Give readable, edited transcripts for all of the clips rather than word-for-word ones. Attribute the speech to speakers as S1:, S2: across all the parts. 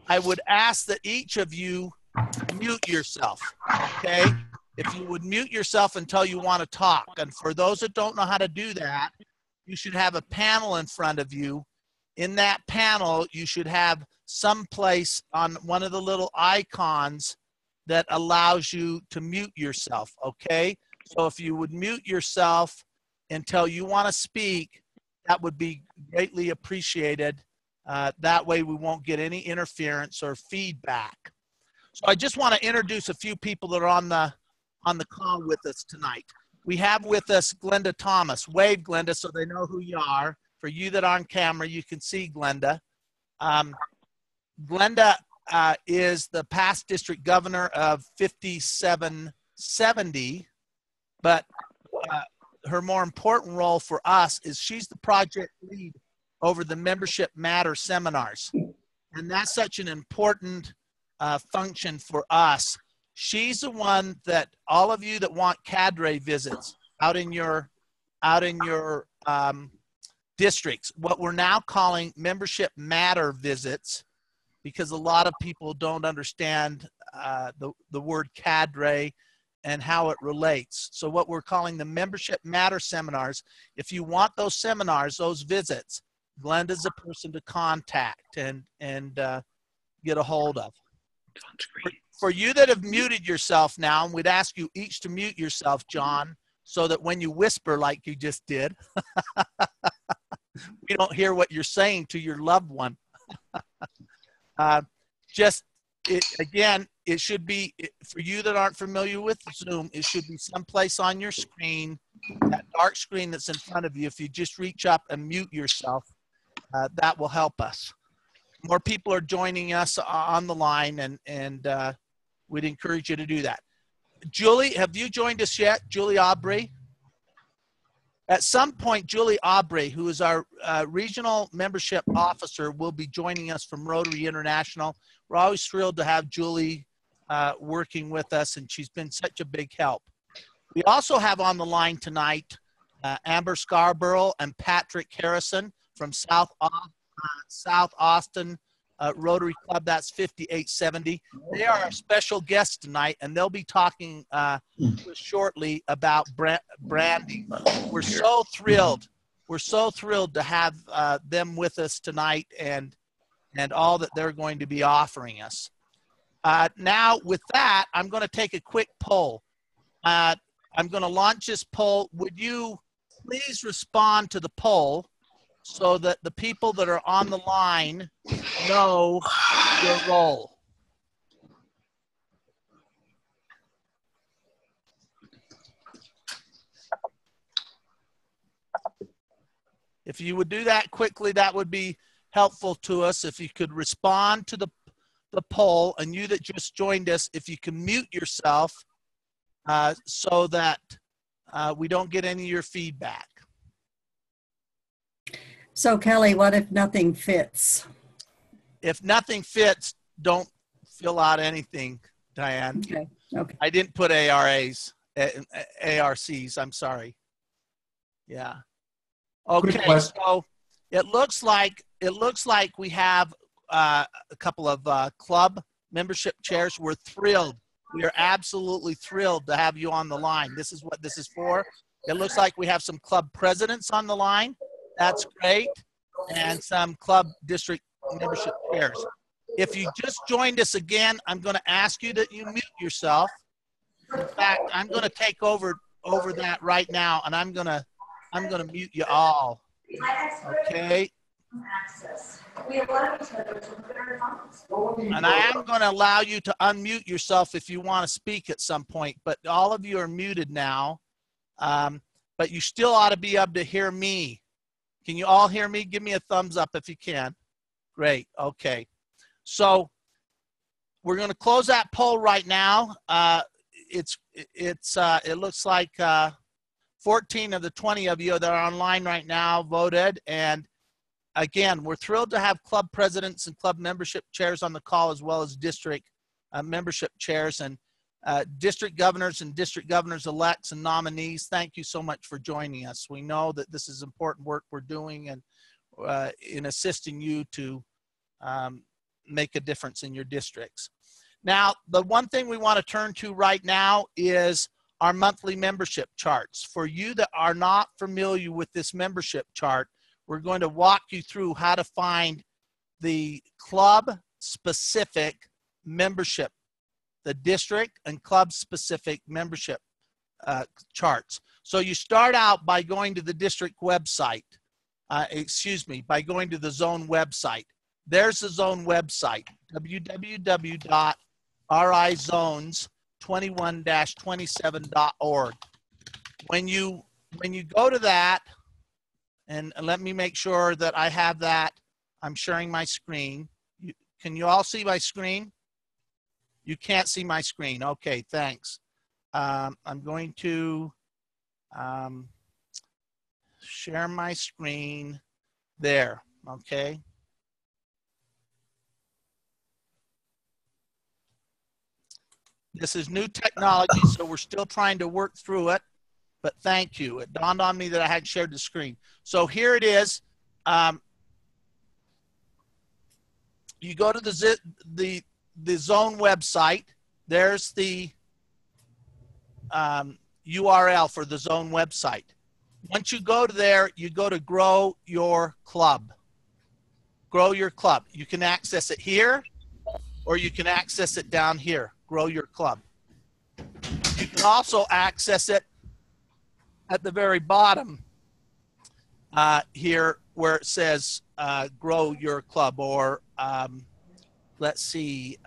S1: I would ask that each of you mute yourself, okay? If you would mute yourself until you want to talk. And for those that don't know how to do that, you should have a panel in front of you. In that panel, you should have some place on one of the little icons that allows you to mute yourself, okay? So if you would mute yourself until you want to speak, that would be greatly appreciated. That way we won't get any interference or feedback. So I just want to introduce a few people that are on the call with us tonight. We have with us Glenda Thomas. Wave, Glenda, so they know who you are. For you that are on camera, you can see Glenda. Glenda is the past district governor of 5770, but her more important role for us is she's the project lead over the Membership Matter seminars. And that's such an important function for us. She's the one that all of you that want cadre visits out in your districts, what we're now calling Membership Matter visits, because a lot of people don't understand the word cadre and how it relates. So what we're calling the Membership Matter seminars, if you want those seminars, those visits, Glenda's the person to contact and get a hold of. For you that have muted yourself now, and we'd ask you each to mute yourself, John, so that when you whisper like you just did, we don't hear what you're saying to your loved one. Again, it should be, for you that aren't familiar with Zoom, it should be someplace on your screen, that dark screen that's in front of you. If you just reach up and mute yourself, that will help us. More people are joining us on the line, and we'd encourage you to do that. Julie, have you joined us yet? Julie Aubrey? At some point, Julie Aubrey, who is our regional membership officer, will be joining us from Rotary International. We're always thrilled to have Julie working with us, and she's been such a big help. We also have on the line tonight Amber Scarborough and Patrick Harrison from South Austin Rotary Club. That's 5870. They are our special guests tonight, and they'll be talking shortly about branding. We're so thrilled. We're so thrilled to have them with us tonight and all that they're going to be offering us. Now, with that, I'm going to take a quick poll. I'm going to launch this poll. Would you please respond to the poll so that the people that are on the line know your role? If you would do that quickly, that would be helpful to us. If you could respond to the poll, and you that just joined us, if you can mute yourself so that we don't get any of your feedback.
S2: So Kelly, what if nothing fits?
S1: If nothing fits, don't fill out anything, Diane.
S2: Okay. Okay.
S1: I didn't put ARCs, I'm sorry. Yeah. Okay, so it looks like we have a couple of club membership chairs. We're thrilled. We are absolutely thrilled to have you on the line. This is what this is for. It looks like we have some club presidents on the line. That's great. And some club district membership chairs. If you just joined us again, I'm going to ask you that you mute yourself. In fact, I'm going to take over that right now, and I'm going to mute you all. Okay. And I am going to allow you to unmute yourself if you want to speak at some point, but all of you are muted now. But you still ought to be able to hear me. Can you all hear me? Give me a thumbs up if you can. Great. Okay. So we're going to close that poll right now. It looks like 14 of the 20 of you that are online right now voted. And again, we're thrilled to have club presidents and club membership chairs on the call, as well as district membership chairs and district governors and district governors-elects and nominees. Thank you so much for joining us. We know that this is important work we're doing, and in assisting you to make a difference in your districts. Now, the one thing we want to turn to right now is our monthly membership charts. For you that are not familiar with this membership chart, we're going to walk you through how to find the club-specific membership, the district and club-specific membership charts. So you start out by going to the district website, by going to the zone website. There's the zone website, www.rizones21-27.org. When you go to that, and let me make sure that I have that, I'm sharing my screen. Can you all see my screen? You can't see my screen. Okay, thanks. I'm going to share my screen there, okay? This is new technology, so we're still trying to work through it, but thank you. It dawned on me that I had shared the screen. So here it is. You go to the zone website. There's the URL for the zone website. Once you go to there, you go to grow your club. Grow your club. You can access it here, or you can access it down here. Grow your club. You can also access it at the very bottom here where it says grow your club, or let's see,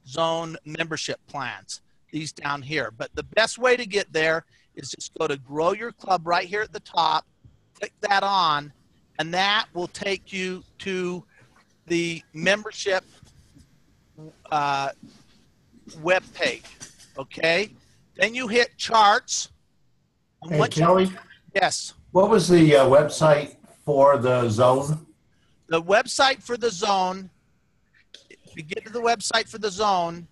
S1: zone membership plans, these down here. But the best way to get there is just go to grow your club right here at the top, click that on, and that will take you to the membership web page. Okay, then you hit charts.
S3: Hey, Kelly,
S1: Yes.
S3: what was the website for the zone?
S1: The website for the zone, if you get to the website for the zone,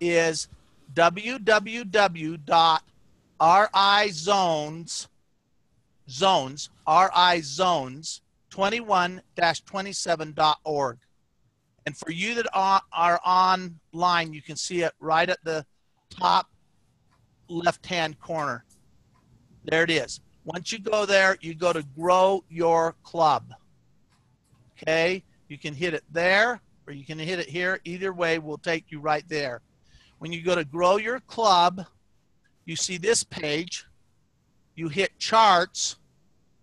S1: is www.rizones21-27.org. And for you that are online, you can see it right at the top left-hand corner. There it is. Once you go there, you go to grow your club. Okay, you can hit it there, or you can hit it here. Either way will take you right there. When you go to grow your club, you see this page. You hit charts,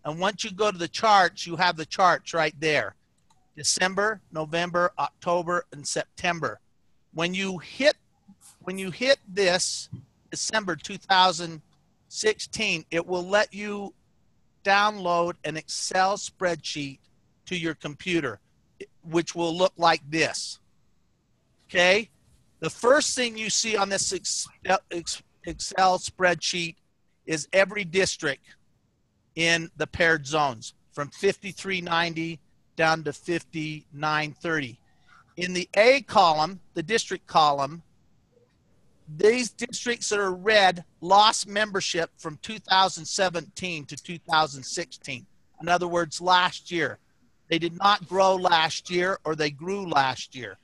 S1: and once you go to the charts, you have the charts right there. December, November, October, and September. When you hit this December 2016, it will let you download an Excel spreadsheet to your computer, which will look like this. Okay, the first thing you see on this Excel spreadsheet is every district in the paired zones from 5390 down to 5930. In the A column, the district column, these districts that are red lost membership from 2017 to 2016. In other words, last year. They did not grow last year, or they grew last year.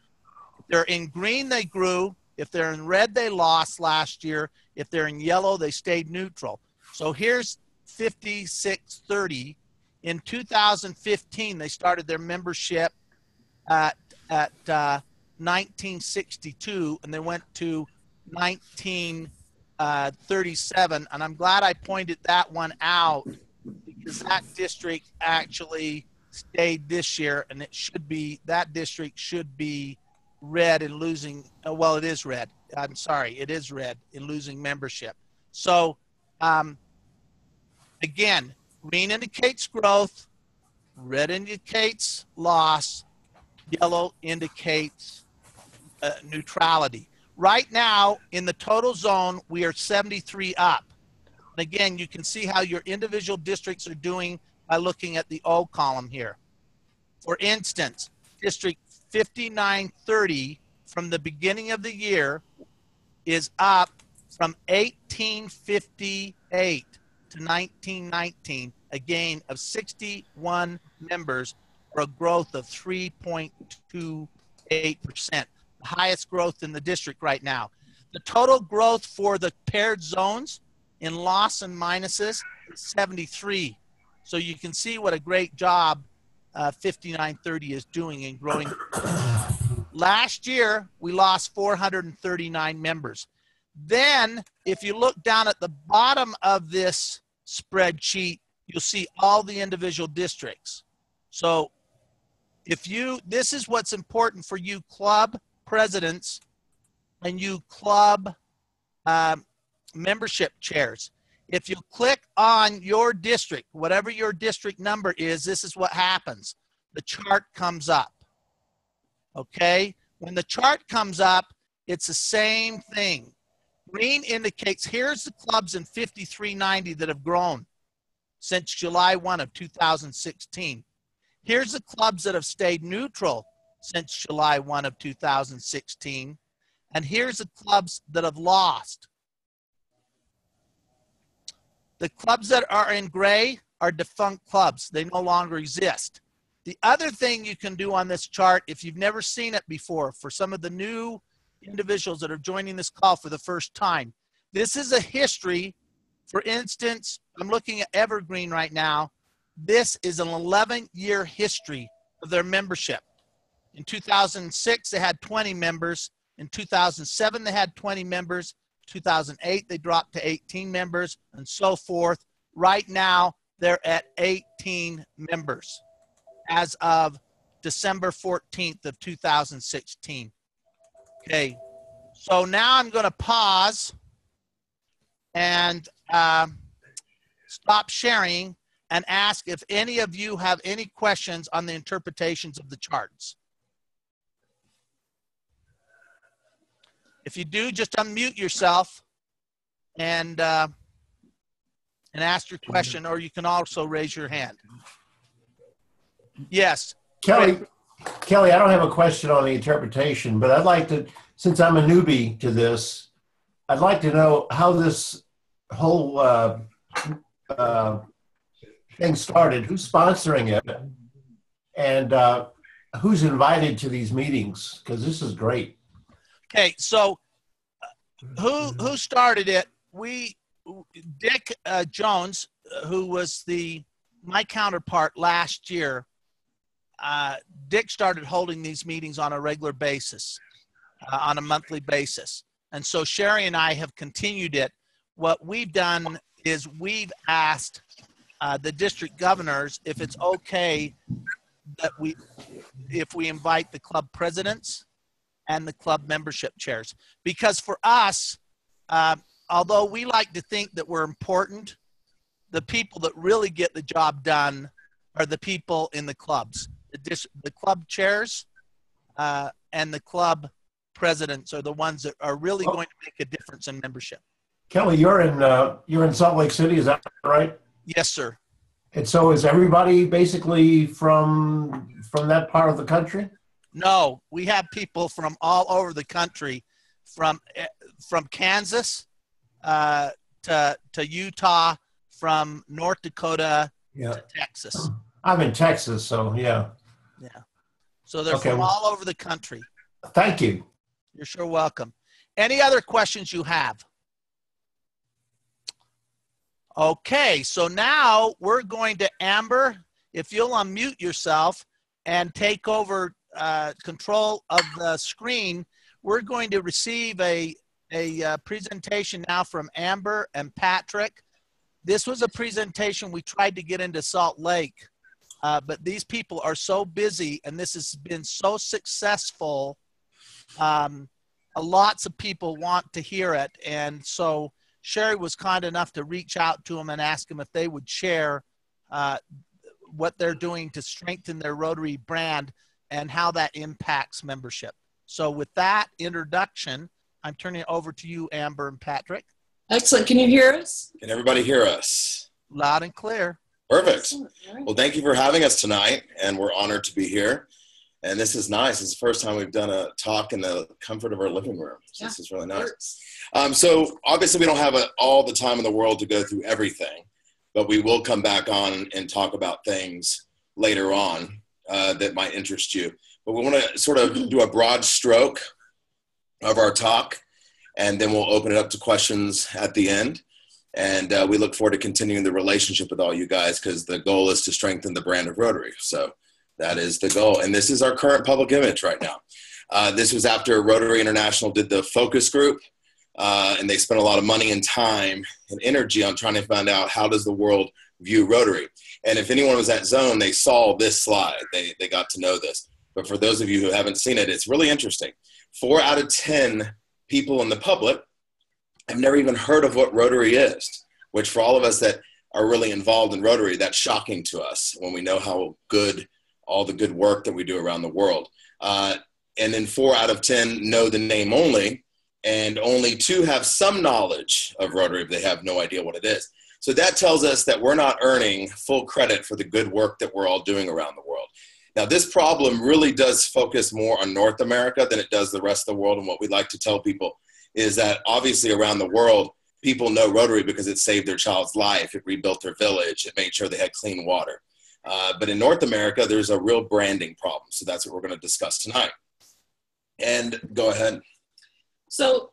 S1: If they're in green, they grew. If they're in red, they lost last year. If they're in yellow, they stayed neutral. So here's 5630. In 2015, they started their membership at 1962, and they went to 1937. And I'm glad I pointed that one out, because that district actually stayed this year, and it should be, that district should be red and losing, well, it is red. I'm sorry, it is red in losing membership. So again, green indicates growth, red indicates loss, yellow indicates neutrality. Right now, in the total zone, we are 73 up. And again, you can see how your individual districts are doing by looking at the O column here. For instance, District 5930 from the beginning of the year is up from 1858 to 1919, a gain of 61 members, for a growth of 3.2%. the highest growth in the district right now. The total growth for the paired zones in loss and minuses is 73. So you can see what a great job 5930 is doing in growing. Last year, we lost 439 members. Then, if you look down at the bottom of this spreadsheet, you'll see all the individual districts. So this is what's important for you club presidents and you club membership chairs. If you click on your district, whatever your district number is, this is what happens. The chart comes up, okay? When the chart comes up, it's the same thing. Green indicates here's the clubs in 5390 that have grown since July 1 of 2016. Here's the clubs that have stayed neutral since July 1 of 2016. And here's the clubs that have lost. The clubs that are in gray are defunct clubs. They no longer exist. The other thing you can do on this chart, if you've never seen it before, for some of the new individuals that are joining this call for the first time, this is a history. For instance, I'm looking at Evergreen right now. This is an 11-year history of their membership. In 2006, they had 20 members. In 2007, they had 20 members. 2008, they dropped to 18 members and so forth. Right now, they're at 18 members as of December 14th of 2016. Okay, so now I'm going to pause and stop sharing and ask if any of you have any questions on the interpretations of the charts. If you do, just unmute yourself and ask your question, or you can also raise your hand. Yes.
S3: Kelly, I don't have a question on the interpretation, but I'd like to, since I'm a newbie to this, I'd like to know how this whole thing started, who's sponsoring it, and who's invited to these meetings, because this is great.
S1: Okay, so who started it? Dick Jones, who was my counterpart last year. Dick started holding these meetings on a regular basis, on a monthly basis. And so Sherry and I have continued it. What we've done is we've asked the district governors if it's okay that if we invite the club presidents and the club membership chairs. Because for us, although we like to think that we're important, the people that really get the job done are the people in the clubs. The club chairs and the club presidents are the ones that are really going to make a difference in membership.
S3: Kelly, you're in Salt Lake City, is that right?
S1: Yes, sir.
S3: And so is everybody basically from that part of the country?
S1: No, we have people from all over the country, from Kansas to Utah, from North Dakota to Texas.
S3: I'm in Texas, so yeah.
S1: Yeah. So they're from all over the country.
S3: Thank you.
S1: You're sure welcome. Any other questions you have? Okay, so now we're going to, Amber, if you'll unmute yourself and take over control of the screen, we're going to receive a presentation now from Amber and Patrick. This was a presentation we tried to get into Salt Lake, but these people are so busy and this has been so successful. Lots of people want to hear it. And so Sherry was kind enough to reach out to them and ask them if they would share what they're doing to strengthen their Rotary brand and how that impacts membership. So with that introduction, I'm turning it over to you, Amber and Patrick.
S4: Excellent. Can you hear us?
S5: Can everybody hear us?
S1: Loud and clear.
S5: Perfect. Well, thank you for having us tonight, and we're honored to be here. And this is nice. It's the first time we've done a talk in the comfort of our living room. So this is really nice. So obviously we don't have all the time in the world to go through everything, but we will come back on and talk about things later on that might interest you. but we want to sort of do a broad stroke of our talk, and then we'll open it up to questions at the end. And we look forward to continuing the relationship with all you guys, because the goal is to strengthen the brand of Rotary. So that is the goal. And this is our current public image right now. This was after Rotary International did the focus group, and they spent a lot of money and time and energy on trying to find out how does the world view Rotary. And if anyone was at Zone, they saw this slide. They got to know this. But for those of you who haven't seen it, it's really interesting. 4 out of 10 people in the public have never even heard of what Rotary is, which for all of us that are really involved in Rotary, that's shocking to us when we know how good, all the good work that we do around the world. And then 4 out of 10 know the name only, and only 2 have some knowledge of Rotary, but they have no idea what it is. So that tells us that we're not earning full credit for the good work that we're all doing around the world. Now, this problem really does focus more on North America than it does the rest of the world. And what we like to tell people is that obviously around the world, people know Rotary because it saved their child's life. It rebuilt their village. It made sure they had clean water. But in North America, there's a real branding problem. So that's what we're going to discuss tonight. And go ahead.
S4: So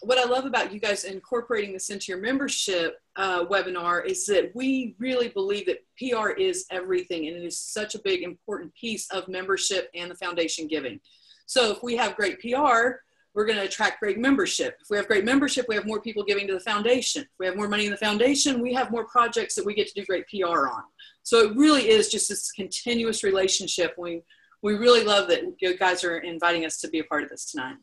S4: what I love about you guys incorporating this into your membership webinar is that we really believe that PR is everything, and it is such a big, important piece of membership and the foundation giving. So if we have great PR, we're going to attract great membership. If we have great membership, we have more people giving to the foundation. If we have more money in the foundation, we have more projects that we get to do great PR on. So it really is just this continuous relationship. We really love that you guys are inviting us to be a part of this tonight.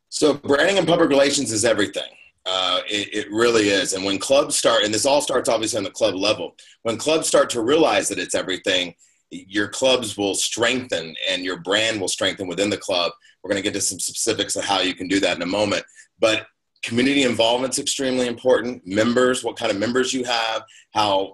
S5: So branding and public relations is everything. It really is. And when clubs start, and this all starts obviously on the club level, when clubs start to realize that it's everything, your clubs will strengthen and your brand will strengthen within the club. We're going to get to some specifics of how you can do that in a moment. But community involvement is extremely important. Members, what kind of members you have, how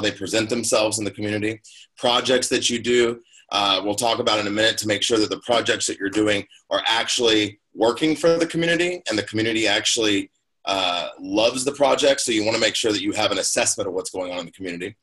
S5: they present themselves in the community, projects that you do. We'll talk about in a minute to make sure that the projects that you're doing are actually working for the community and the community actually loves the project. So you want to make sure that you have an assessment of what's going on in the community.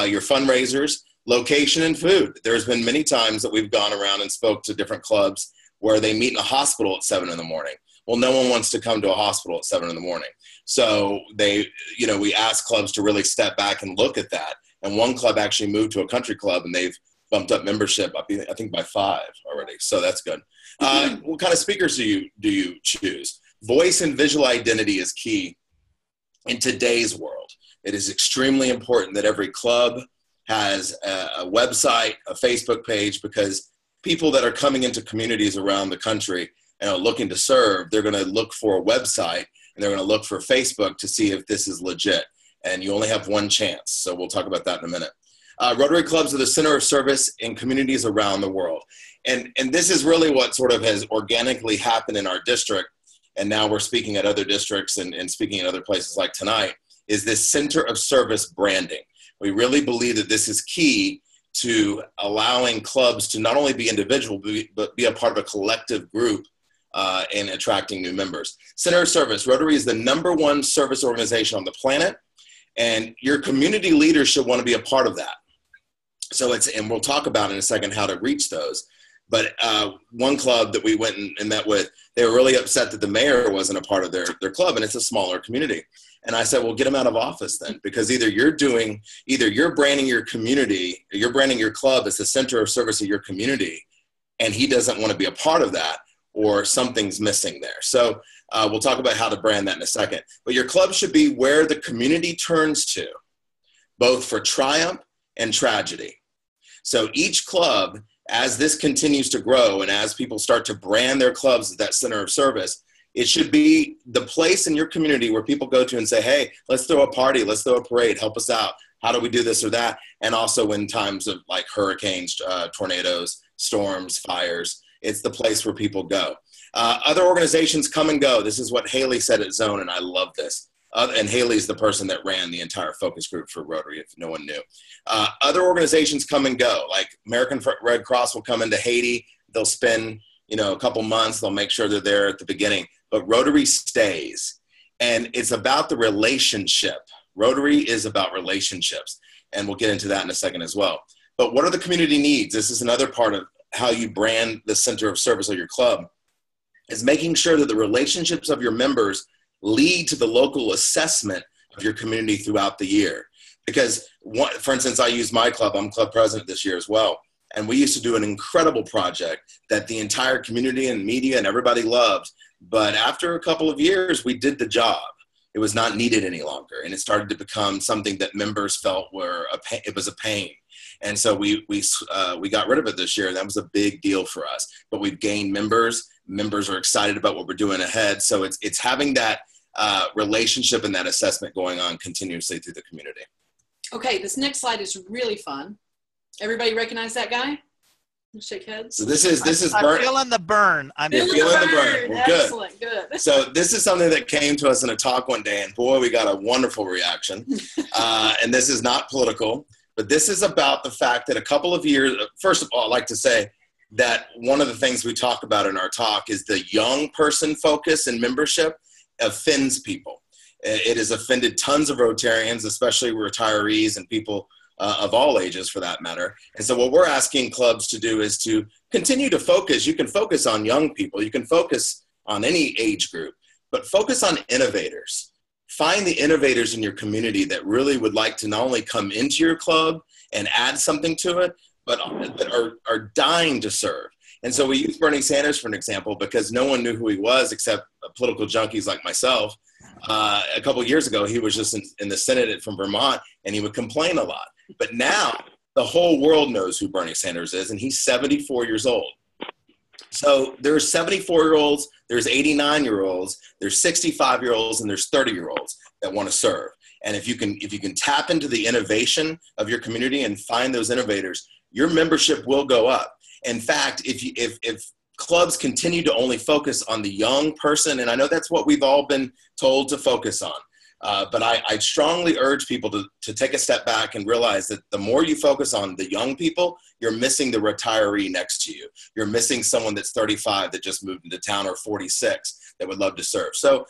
S5: Your fundraisers, location, and food. There's been many times that we've gone around and spoke to different clubs where they meet in a hospital at 7 in the morning. Well, no one wants to come to a hospital at 7 in the morning. So we ask clubs to really step back and look at that. And one club actually moved to a country club, and they've bumped up membership, I think by 5 already. So that's good. What kind of speakers do you choose? Voice and visual identity is key in today's world. It is extremely important that every club has a website, a Facebook page, because people that are coming into communities around the country and are looking to serve, they're going to look for a website and they're going to look for Facebook to see if this is legit. And you only have one chance. So we'll talk about that in a minute. Rotary clubs are the center of service in communities around the world. And this is really what sort of has organically happened in our district. And now we're speaking at other districts and speaking at other places like tonight, is this center of service branding. We really believe that this is key to allowing clubs to not only be individual, but be a part of a collective group in attracting new members. Center of service, Rotary is the #1 service organization on the planet, and your community leaders should want to be a part of that. So and we'll talk about in a second how to reach those. But one club that we went and met with, they were really upset that the mayor wasn't a part of their club, and it's a smaller community. And I said, well, get him out of office then, because either you're branding your community, you're branding your club as the center of service of your community, and he doesn't want to be a part of that, or something's missing there. So we'll talk about how to brand that in a second. But your club should be where the community turns to, both for triumph and tragedy. So each club, as this continues to grow and as people start to brand their clubs as that center of service, it should be the place in your community where people go to and say, hey, let's throw a party, let's throw a parade, help us out. How do we do this or that? And also in times of like hurricanes, tornadoes, storms, fires, it's the place where people go. Other organizations come and go. This is what Haley said at Zone, and I love this. And Haley's the person that ran the entire focus group for Rotary, if no one knew. Other organizations come and go, like American Red Cross will come into Haiti. They'll spend, a couple months. They'll make sure they're there at the beginning. But Rotary stays. And it's about the relationship. Rotary is about relationships. And we'll get into that in a second as well. But what are the community needs? This is another part how you brand the center of service of your club is making sure that the relationships of your members lead to the local assessment of your community throughout the year. Because, for instance, I use my club. I'm club president this year as well. And we used to do an incredible project that the entire community and media and everybody loved. But after a couple of years, we did the job. It was not needed any longer. And it started to become something that members felt it was a pain. And so we got rid of it this year. That was a big deal for us. But we've gained members. Members are excited about what we're doing ahead. So it's having that relationship and that assessment going on continuously through the community.
S4: Okay, this next slide is really fun. Everybody recognize that guy? Shake heads.
S5: So this is
S1: I'm
S5: burn.
S1: feeling the burn.
S5: Feeling the burn. Well,
S4: Excellent, good.
S5: So this is something that came to us in a talk one day, and boy, we got a wonderful reaction. And this is not political, but this is about the fact that a couple of years, first of all, I'd like to say that one of the things we talk about in our talk is the young person focus and membership offends people. It has offended tons of Rotarians, especially retirees and people of all ages for that matter. And so what we're asking clubs to do is to continue to focus. You can focus on young people. You can focus on any age group, but focus on innovators. Find the innovators in your community that really would like to not only come into your club and add something to it, but are dying to serve. And so we use Bernie Sanders for an example because no one knew who he was except political junkies like myself. A couple of years ago, he was just in the Senate from Vermont, and he would complain a lot. But now the whole world knows who Bernie Sanders is, and he's 74 years old. So there's 74-year-olds, there's 89-year-olds, there's 65-year-olds, and there's 30-year-olds that want to serve. And if you can tap into the innovation of your community and find those innovators, your membership will go up. In fact, if clubs continue to only focus on the young person, and I know that's what we've all been told to focus on, but I strongly urge people to take a step back and realize that the more you focus on the young people, you're missing the retiree next to you. You're missing someone that's 35 that just moved into town, or 46 that would love to serve. So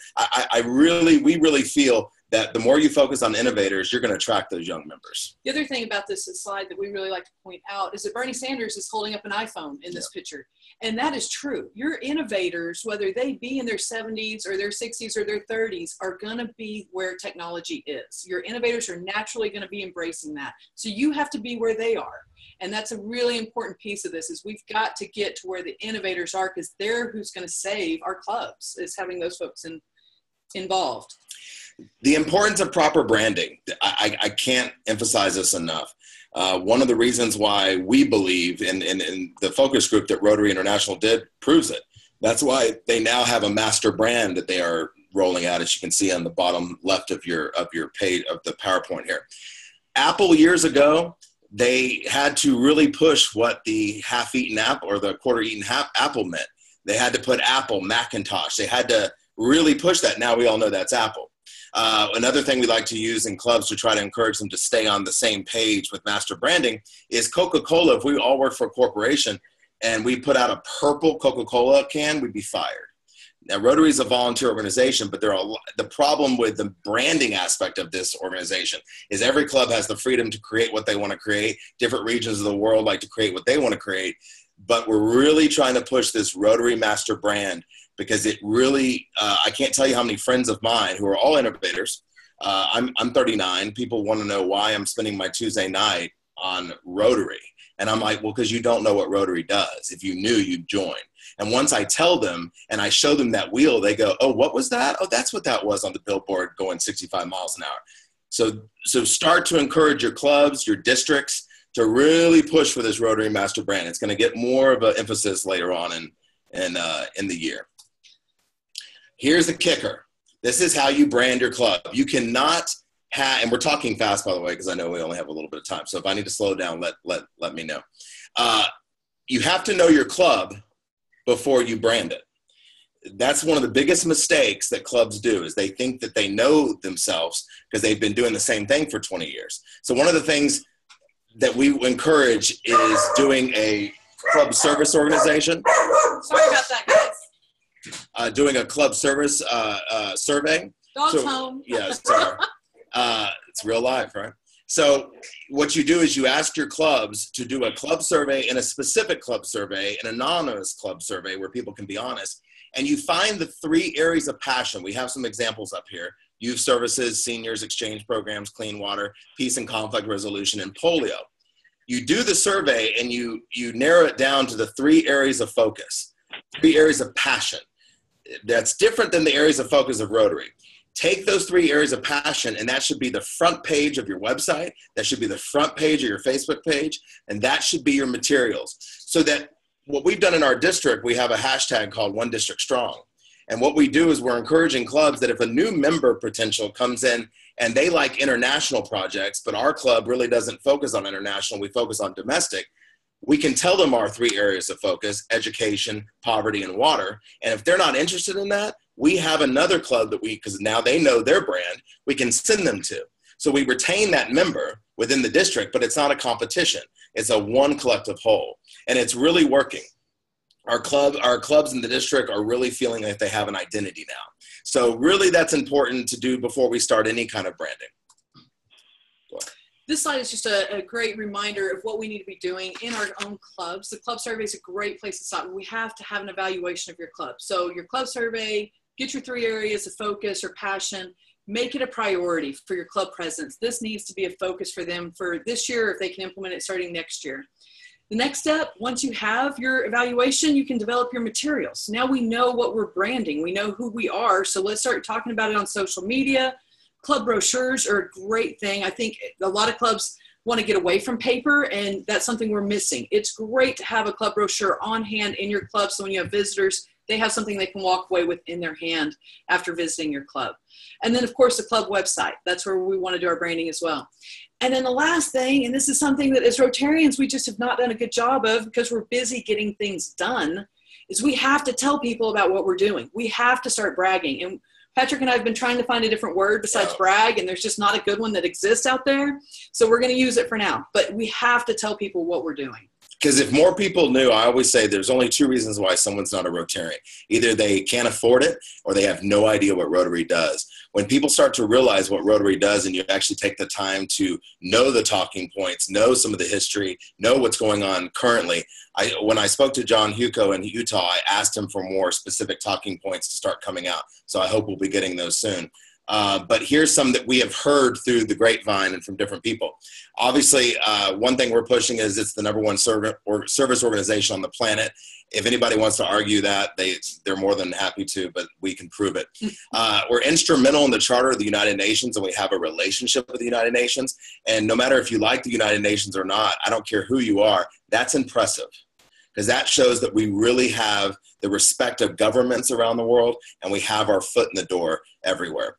S5: we really feel that the more you focus on innovators, you're going to attract those young members.
S4: The other thing about this slide that we really like to point out is that Bernie Sanders is holding up an iPhone in this picture. And that is true. Your innovators, whether they be in their 70s or their 60s or their 30s, are going to be where technology is. Your innovators are naturally going to be embracing that. So you have to be where they are. And that's a really important piece of this, is we've got to get to where the innovators are, because they're who's going to save our clubs, is having those folks involved.
S5: The importance of proper branding. I can't emphasize this enough. One of the reasons why we believe in the focus group that Rotary International did proves it. That's why they now have a master brand that they are rolling out, as you can see on the bottom left of your page of the PowerPoint here. Apple years ago, they had to really push what the half-eaten apple or the quarter-eaten apple meant. They had to put Apple, Macintosh. They had to really push that. Now we all know that's Apple. Another thing we like to use in clubs to try to encourage them to stay on the same page with master branding is Coca-Cola. If we all work for a corporation and we put out a purple Coca-Cola can, we'd be fired. Now, Rotary is a volunteer organization, but the problem with the branding aspect of this organization is every club has the freedom to create what they want to create. Different regions of the world like to create what they want to create. But we're really trying to push this Rotary master brand, because it really, I can't tell you how many friends of mine who are all innovators. I'm 39. People want to know why I'm spending my Tuesday night on Rotary. And I'm like, well, because you don't know what Rotary does. If you knew, you'd join. And once I tell them and I show them that wheel, they go, oh, what was that? Oh, that's what that was on the billboard going 65 miles an hour. So start to encourage your clubs, your districts, to really push for this Rotary master brand. It's going to get more of an emphasis later on in the year. Here's the kicker. This is how you brand your club. You cannot have, and we're talking fast, by the way, because I know we only have a little bit of time. So if I need to slow down, let me know. You have to know your club before you brand it. That's one of the biggest mistakes that clubs do, is they think that they know themselves because they've been doing the same thing for 20 years. So one of the things that we encourage is doing a club service organization.
S4: Sorry about that, guys.
S5: Doing a club service survey.
S4: Dog's home.
S5: Yeah, sorry. It's real life, right? So what you do is you ask your clubs to do a club survey and a specific club survey, an anonymous club survey where people can be honest. And you find the 3 areas of passion. We have some examples up here: youth services, seniors, exchange programs, clean water, peace and conflict resolution, and polio. You do the survey and you narrow it down to the 3 areas of focus, 3 areas of passion. That's different than the areas of focus of Rotary. Take those 3 areas of passion, and that should be the front page of your website. That should be the front page of your Facebook page, and that should be your materials. So that what we've done in our district, we have a hashtag called One District Strong. And what we do is we're encouraging clubs that if a new member potential comes in and they like international projects, but our club really doesn't focus on international, we focus on domestic, we can tell them our 3 areas of focus: education, poverty, and water. And if they're not interested in that, we have another club that because now they know their brand, we can send them to. So we retain that member within the district, but it's not a competition. It's a one collective whole. And it's really working. Our clubs in the district are really feeling like they have an identity now. So really that's important to do before we start any kind of branding.
S4: This slide is just a great reminder of what we need to be doing in our own clubs. The club survey is a great place to start. We have to have an evaluation of your club. So your club survey, get your 3 areas of focus or passion, make it a priority for your club presence. This needs to be a focus for them for this year, if they can implement it starting next year. The next step, once you have your evaluation, you can develop your materials. Now we know what we're branding. We know who we are. So let's start talking about it on social media. Club brochures are a great thing. I think a lot of clubs want to get away from paper, and that's something we're missing. It's great to have a club brochure on hand in your club, so when you have visitors, they have something they can walk away with in their hand after visiting your club. And then, of course, the club website. That's where we want to do our branding as well. And then the last thing, and this is something that as Rotarians, we just have not done a good job of because we're busy getting things done, is we have to tell people about what we're doing. We have to start bragging. And Patrick and I have been trying to find a different word besides brag, and there's just not a good one that exists out there. So we're going to use it for now. But we have to tell people what we're doing.
S5: Because if more people knew, I always say there's only 2 reasons why someone's not a Rotarian. Either they can't afford it or they have no idea what Rotary does. When people start to realize what Rotary does and you actually take the time to know the talking points, know some of the history, know what's going on currently. When I spoke to John Huco in Utah, I asked him for more specific talking points to start coming out. So I hope we'll be getting those soon. But here's some that we have heard through the grapevine and from different people. Obviously, one thing we're pushing is it's the #1 service organization on the planet. If anybody wants to argue that, they're more than happy to, but we can prove it. We're instrumental in the Charter of the United Nations, and we have a relationship with the United Nations. And no matter if you like the United Nations or not, I don't care who you are, that's impressive. Because that shows that we really have the respect of governments around the world, and we have our foot in the door everywhere.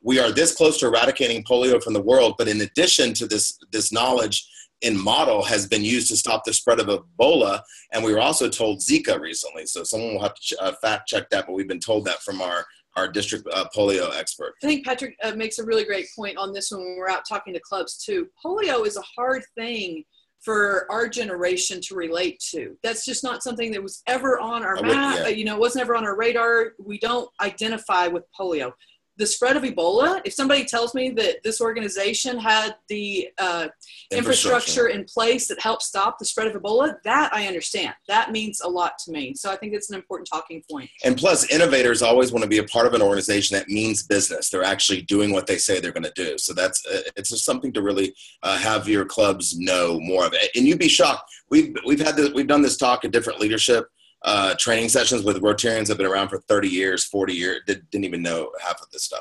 S5: We are this close to eradicating polio from the world, but in addition to this knowledge in model has been used to stop the spread of Ebola, and we were also told Zika recently. So someone will have to fact check that, but we've been told that from our district polio expert.
S4: I think Patrick makes a really great point on this one when we're out talking to clubs too. Polio is a hard thing for our generation to relate to. That's just not something that was ever on our map. Yeah. It wasn't ever on our radar. We don't identify with polio. The spread of Ebola, if somebody tells me that this organization had the infrastructure in place that helped stop the spread of Ebola, that I understand. That means a lot to me. So I think it's an important talking point.
S5: And plus, innovators always want to be a part of an organization that means business. They're actually doing what they say they're going to do. So it's just something to really have your clubs know more of it. And you'd be shocked. We've done this talk at different leadership training sessions with Rotarians that have been around for 30 years, 40 years, didn't even know half of this stuff.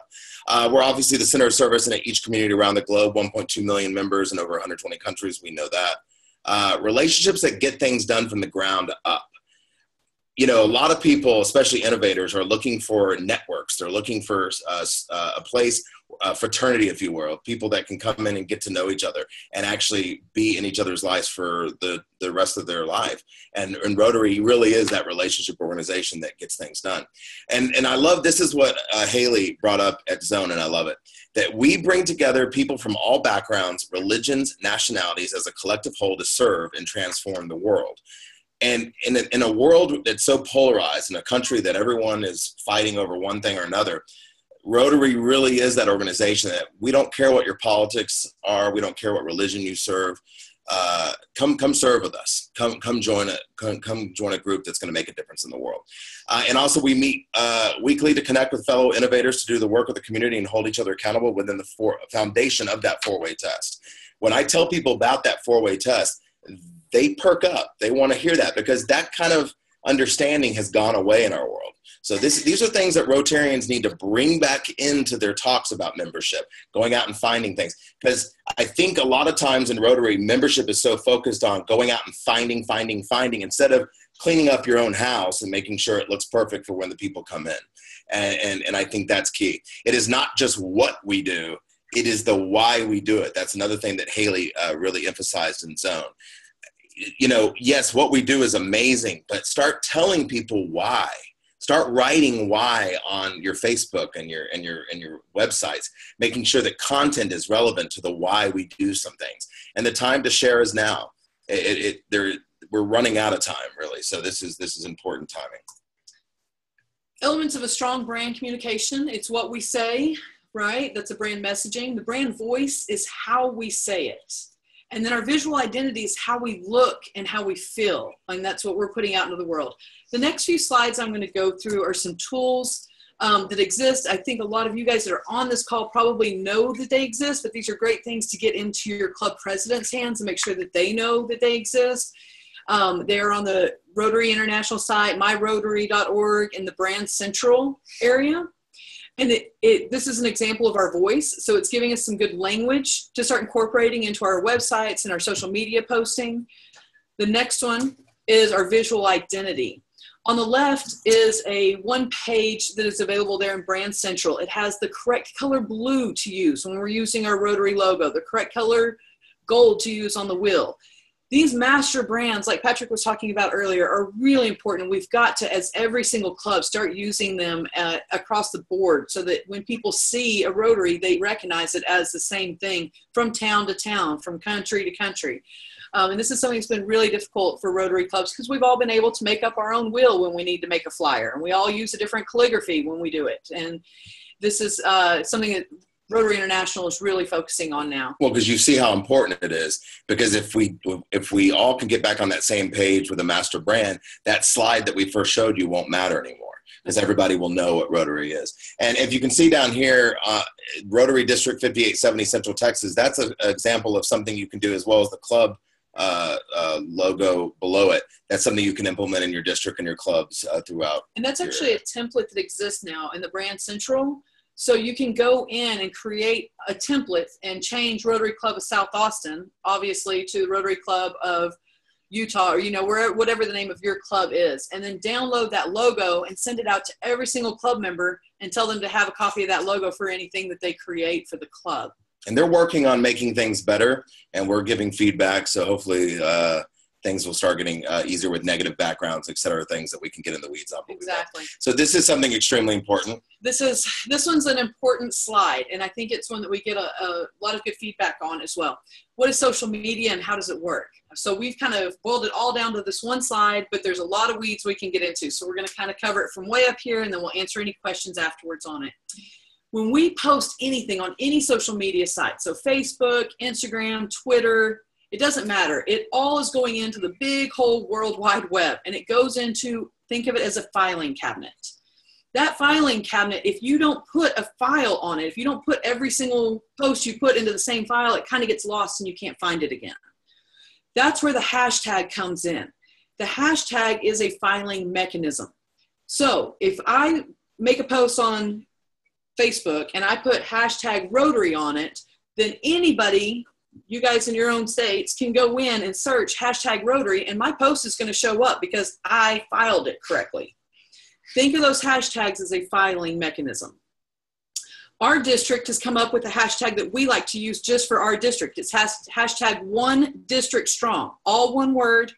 S5: We're obviously the center of service in each community around the globe, 1.2 million members in over 120 countries. We know that. Relationships that get things done from the ground up. A lot of people, especially innovators, are looking for networks. They're looking for a place, a fraternity, if you will, people that can come in and get to know each other and actually be in each other's lives for the rest of their life. And Rotary really is that relationship organization that gets things done. And I love, this is what Haley brought up at Zone, and I love it, that we bring together people from all backgrounds, religions, nationalities as a collective whole to serve and transform the world. And in a world that's so polarized, in a country that everyone is fighting over one thing or another, Rotary really is that organization that we don't care what your politics are. We don't care what religion you serve. Come serve with us. Come join a group that's going to make a difference in the world. And also we meet weekly to connect with fellow innovators to do the work of the community and hold each other accountable within the foundation of that four-way test. When I tell people about that four-way test, they perk up. They want to hear that because that kind of understanding has gone away in our world. So these are things that Rotarians need to bring back into their talks about membership, going out and finding things. Because I think a lot of times in Rotary, membership is so focused on going out and finding, instead of cleaning up your own house and making sure it looks perfect for when the people come in. And I think that's key. It is not just what we do, it is the why we do it. That's another thing that Haley really emphasized in Zone. You know, yes, what we do is amazing, but start telling people why. Start writing why on your Facebook and your websites, making sure that content is relevant to the why we do some things. And the time to share is now. We're running out of time, really. So this is important timing.
S4: Elements of a strong brand communication. It's what we say, right? That's a brand messaging. The brand voice is how we say it. And then our visual identity is how we look and how we feel. And that's what we're putting out into the world. The next few slides I'm going to go through are some tools that exist. I think a lot of you guys that are on this call probably know that they exist, but these are great things to get into your club president's hands and make sure that they know that they exist. They're on the Rotary International site, myrotary.org, in the Brand Central area. And this is an example of our voice. So it's giving us some good language to start incorporating into our websites and our social media posting. The next one is our visual identity. On the left is a one page that is available there in Brand Central. It has the correct color blue to use when we're using our Rotary logo, the correct color gold to use on the wheel. These master brands, like Patrick was talking about earlier, are really important. We've got to, as every single club, start using them across the board so that when people see a Rotary, they recognize it as the same thing from town to town, from country to country. And this is something that's been really difficult for Rotary clubs because we've all been able to make up our own wheel when we need to make a flyer. And we all use a different calligraphy when we do it. And this is something that Rotary International is really focusing on now.
S5: Well, because you see how important it is. Because if we all can get back on that same page with a master brand, that slide that we first showed you won't matter anymore because everybody will know what Rotary is. And if you can see down here, Rotary District 5870 Central Texas, that's an example of something you can do as well as the club logo below it. That's something you can implement in your district and your clubs throughout.
S4: And that's actually a template that exists now in the Brand Central. So you can go in and create a template and change Rotary Club of South Austin, obviously, to Rotary Club of Utah, or whatever the name of your club is, and then download that logo and send it out to every single club member and tell them to have a copy of that logo for anything that they create for the club.
S5: And they're working on making things better, and we're giving feedback. So hopefully things will start getting easier with negative backgrounds, et cetera, things that we can get in the weeds on.
S4: Exactly.
S5: So this is something extremely important.
S4: This one's an important slide, and I think it's one that we get a lot of good feedback on as well. What is social media and how does it work? So we've kind of boiled it all down to this one slide, but there's a lot of weeds we can get into. So we're going to kind of cover it from way up here, and then we'll answer any questions afterwards on it. When we post anything on any social media site, so Facebook, Instagram, Twitter, it doesn't matter. It all is going into the big whole World Wide Web, and it goes into, think of it as a filing cabinet. That filing cabinet, if you don't put a file on it, if you don't put every single post you put into the same file, it kind of gets lost and you can't find it again. That's where the hashtag comes in. The hashtag is a filing mechanism. So if I make a post on Facebook and I put hashtag Rotary on it, then anybody, you guys in your own states, can go in and search hashtag Rotary, and my post is going to show up because I filed it correctly. Think of those hashtags as a filing mechanism. Our district has come up with a hashtag that we like to use just for our district. It's hashtag One District Strong, all one word,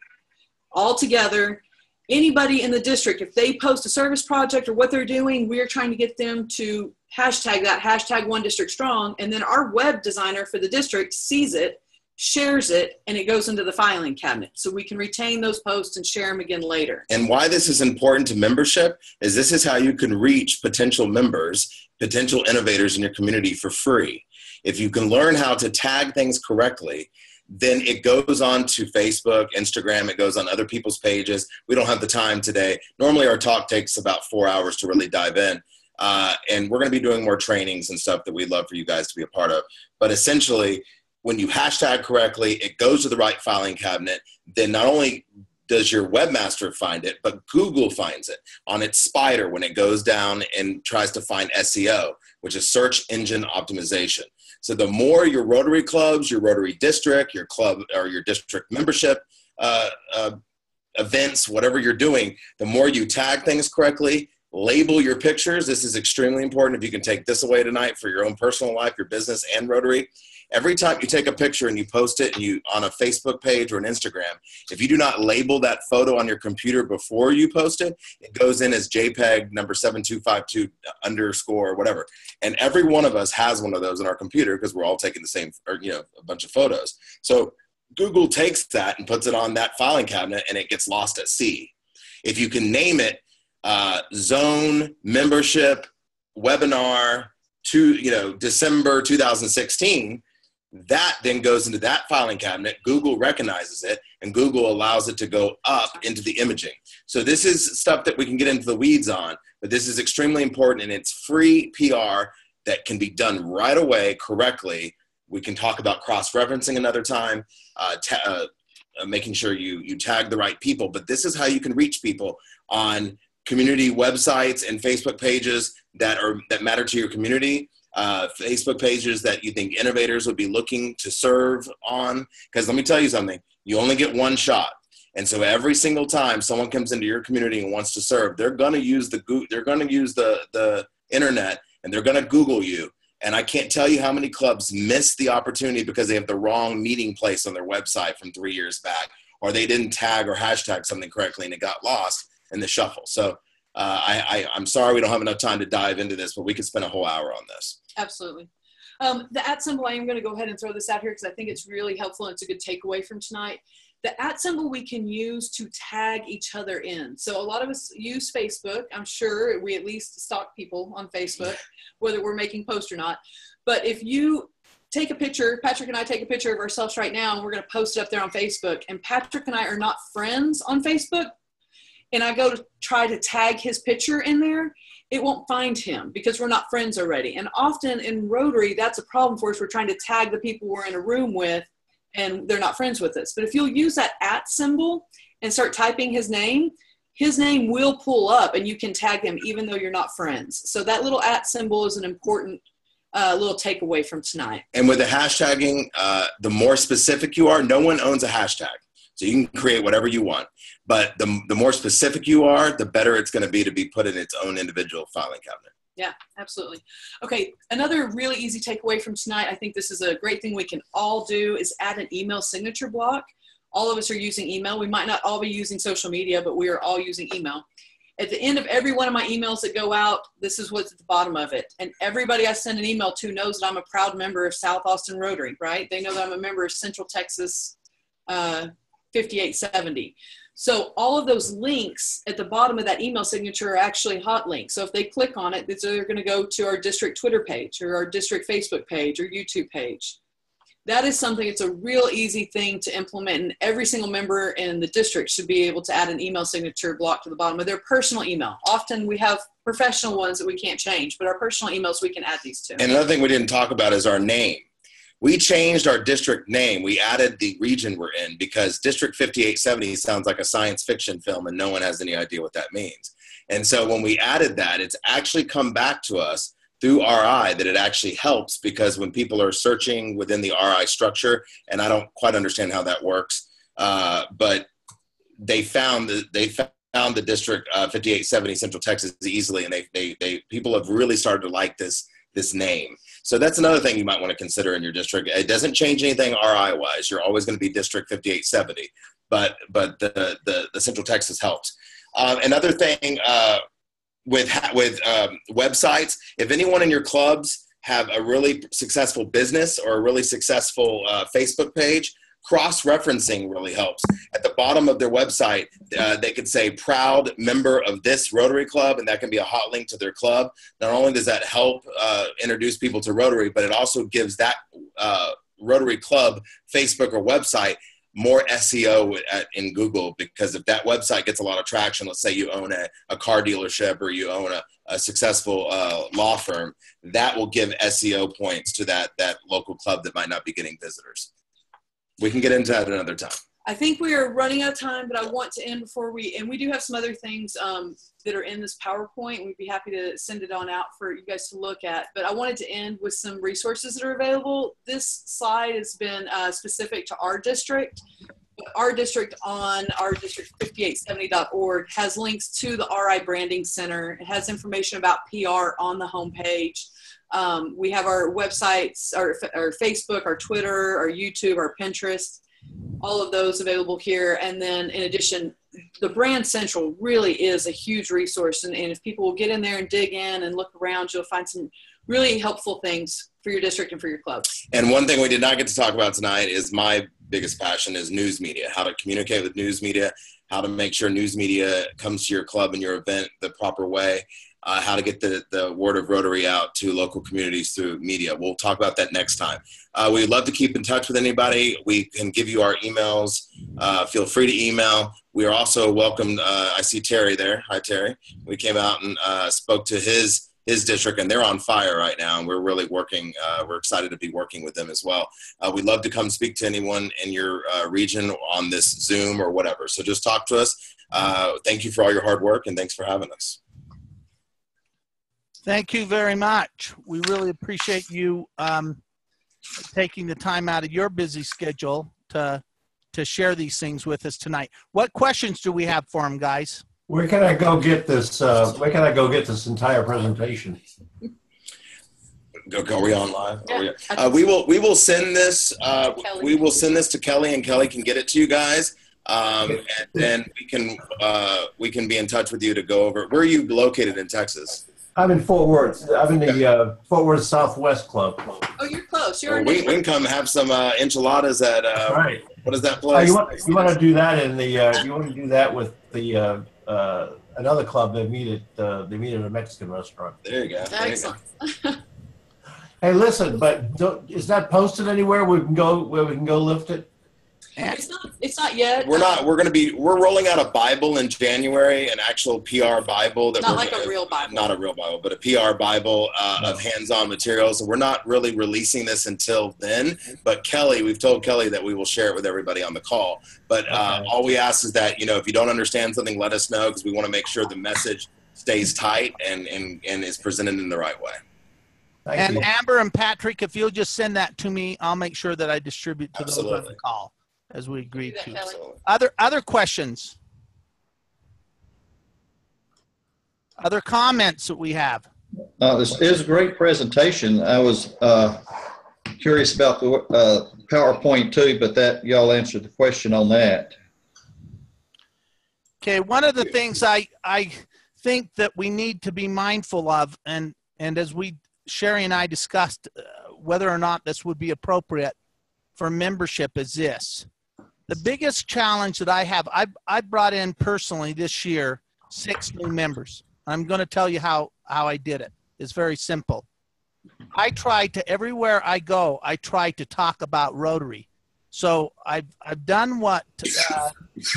S4: all together. Anybody in the district, if they post a service project or what they're doing, we're trying to get them to hashtag that, hashtag One District Strong, and then our web designer for the district sees it shares it, and it goes into the filing cabinet. So we can retain those posts and share them again later.
S5: And why this is important to membership is this is how you can reach potential members, potential innovators in your community for free. If you can learn how to tag things correctly, then it goes on to Facebook, Instagram, it goes on other people's pages. We don't have the time today. Normally our talk takes about 4 hours to really dive in. And we're going to be doing more trainings and stuff that we'd love for you guys to be a part of. But essentially, when you hashtag correctly, it goes to the right filing cabinet. Then not only does your webmaster find it, but Google finds it on its spider when it goes down and tries to find SEO, which is search engine optimization. So the more your Rotary clubs, your Rotary district, your club or your district membership events, whatever you're doing, the more you tag things correctly, label your pictures. This is extremely important. If you can take this away tonight for your own personal life, your business, and Rotary. Every time you take a picture and you post it on a Facebook page or an Instagram, if you do not label that photo on your computer before you post it, it goes in as JPEG number 7252 underscore whatever. And every one of us has one of those in our computer because we're all taking the same, or, a bunch of photos. So Google takes that and puts it on that filing cabinet and it gets lost at sea. If you can name it zone, membership, webinar, December 2016, that then goes into that filing cabinet. Google recognizes it, and Google allows it to go up into the imaging. So this is stuff that we can get into the weeds on, but this is extremely important, and it's free PR that can be done right away correctly. We can talk about cross-referencing another time, making sure you tag the right people, but this is how you can reach people on community websites and Facebook pages that matter to your community. Facebook pages that you think innovators would be looking to serve on. Because let me tell you something, you only get one shot. And so every single time someone comes into your community and wants to serve, they're going to use the internet, and they're going to Google you. And I can't tell you how many clubs miss the opportunity because they have the wrong meeting place on their website from 3 years back, or they didn't tag or hashtag something correctly and it got lost in the shuffle. So I'm sorry we don't have enough time to dive into this, but we could spend a whole hour on this.
S4: Absolutely. The @ symbol, I am going to go ahead and throw this out here because I think it's really helpful and it's a good takeaway from tonight. The @ symbol we can use to tag each other in. So a lot of us use Facebook. I'm sure we at least stalk people on Facebook, whether we're making posts or not. But if you take a picture, Patrick and I take a picture of ourselves right now, and we're going to post it up there on Facebook, and Patrick and I are not friends on Facebook, and I go to try to tag his picture in there, it won't find him because we're not friends already. And often in Rotary, that's a problem for us. We're trying to tag the people we're in a room with, and they're not friends with us. But if you'll use that @ symbol and start typing his name will pull up and you can tag him even though you're not friends. So that little @ symbol is an important little takeaway from tonight.
S5: And with the hashtagging, the more specific you are, no one owns a hashtag. So you can create whatever you want. But the more specific you are, the better it's going to be put in its own individual filing cabinet.
S4: Yeah, absolutely. Okay, another really easy takeaway from tonight, I think this is a great thing we can all do, is add an email signature block. All of us are using email. We might not all be using social media, but we are all using email. At the end of every one of my emails that go out, this is what's at the bottom of it. And everybody I send an email to knows that I'm a proud member of South Austin Rotary, right? They know that I'm a member of Central Texas 5870. So all of those links at the bottom of that email signature are actually hot links. So if they click on it, they're going to go to our district Twitter page or our district Facebook page or YouTube page. That is something, it's a real easy thing to implement, and every single member in the district should be able to add an email signature block to the bottom of their personal email. Often we have professional ones that we can't change, but our personal emails we can add these to.
S5: And another thing we didn't talk about is our name. We changed our district name. We added the region we're in because District 5870 sounds like a science fiction film and no one has any idea what that means. And so when we added that, it's actually come back to us through RI that it actually helps, because when people are searching within the RI structure, and I don't quite understand how that works, but they found the District 5870 Central Texas easily, and people have really started to like this name. So that's another thing you might want to consider in your district. It doesn't change anything RI wise. You're always going to be District 5870, but the Central Texas helps. Another thing with websites, if anyone in your clubs have a really successful business or a really successful Facebook page, cross-referencing really helps. At the bottom of their website, they could say proud member of this Rotary Club, and that can be a hot link to their club. Not only does that help introduce people to Rotary, but it also gives that Rotary Club Facebook or website more SEO in Google, because if that website gets a lot of traction, let's say you own a car dealership or you own a successful law firm, that will give SEO points to that local club that might not be getting visitors. We can get into that another time.
S4: I think we are running out of time, but I want to end before we do have some other things that are in this PowerPoint. We'd be happy to send it on out for you guys to look at. But I wanted to end with some resources that are available. This slide has been specific to our district. Our district on our district5870.org has links to the RI Branding Center. It has information about PR on the homepage. We have our websites, our Facebook, our Twitter, our YouTube, our Pinterest, all of those available here. And then in addition, the Brand Central really is a huge resource. And if people will get in there and dig in and look around, you'll find some really helpful things for your district and for your clubs.
S5: And one thing we did not get to talk about tonight is my biggest passion is news media, how to communicate with news media, how to make sure news media comes to your club and your event the proper way. How to get the word of Rotary out to local communities through media. We'll talk about that next time. We'd love to keep in touch with anybody. We can give you our emails. Feel free to email. We are also welcome. I see Terry there. Hi, Terry. We came out and spoke to his district, and they're on fire right now, and we're really working. We're excited to be working with them as well. We'd love to come speak to anyone in your region on this Zoom or whatever. So just talk to us. Thank you for all your hard work, and thanks for having us.
S1: Thank you very much. We really appreciate you taking the time out of your busy schedule to share these things with us tonight. What questions do we have for them, guys?
S3: Where can I go get this? Where can I go get this entire presentation?
S5: Are we on live?
S4: Yeah.
S5: We will send this. We will send this to Kelly, and Kelly can get it to you guys. And then we can be in touch with you to go over. Where are you located in Texas?
S3: I'm in Fort Worth. I'm in the Fort Worth Southwest Club.
S4: Oh, you're close. You're
S5: we can come have some enchiladas at
S3: right.
S5: What is that place?
S3: You want to do that in the you want to do that with the another club. They meet at a Mexican restaurant.
S5: There you go.
S4: Excellent.
S3: Hey, listen, but is that posted anywhere where we can go lift it?
S4: It's not yet.
S5: We're rolling out a Bible in January, an actual PR Bible.
S4: Not like a real Bible.
S5: Not a real Bible, but a PR Bible of hands-on materials. So we're not really releasing this until then. But Kelly, we've told Kelly that we will share it with everybody on the call. But all we ask is that, if you don't understand something, let us know, because we want to make sure the message stays tight and is presented in the right way.
S3: Thank you.
S1: Amber and Patrick, if you'll just send that to me, I'll make sure that I distribute to those on the call, as we agreed to. Other questions? Other comments that we have?
S6: This is a great presentation. I was curious about the PowerPoint too, but that y'all answered the question on that.
S1: Okay, one of the things I think that we need to be mindful of, and as Sherry and I discussed whether or not this would be appropriate for membership, is this. The biggest challenge that I have, I brought in personally this year 6 new members. I'm going to tell you how I did it. It's very simple. I try to, everywhere I go, I try to talk about Rotary. So I've done what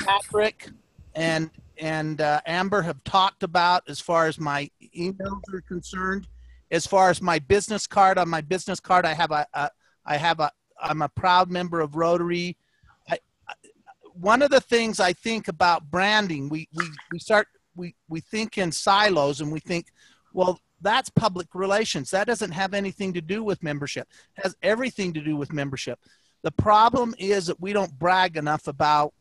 S1: Patrick and Amber have talked about as far as my emails are concerned. As far as my business card, on my business card, I'm a proud member of Rotary. One of the things I think about branding, we think in silos, and we think, well, that's public relations. That doesn't have anything to do with membership. It has everything to do with membership. The problem is that we don't brag enough about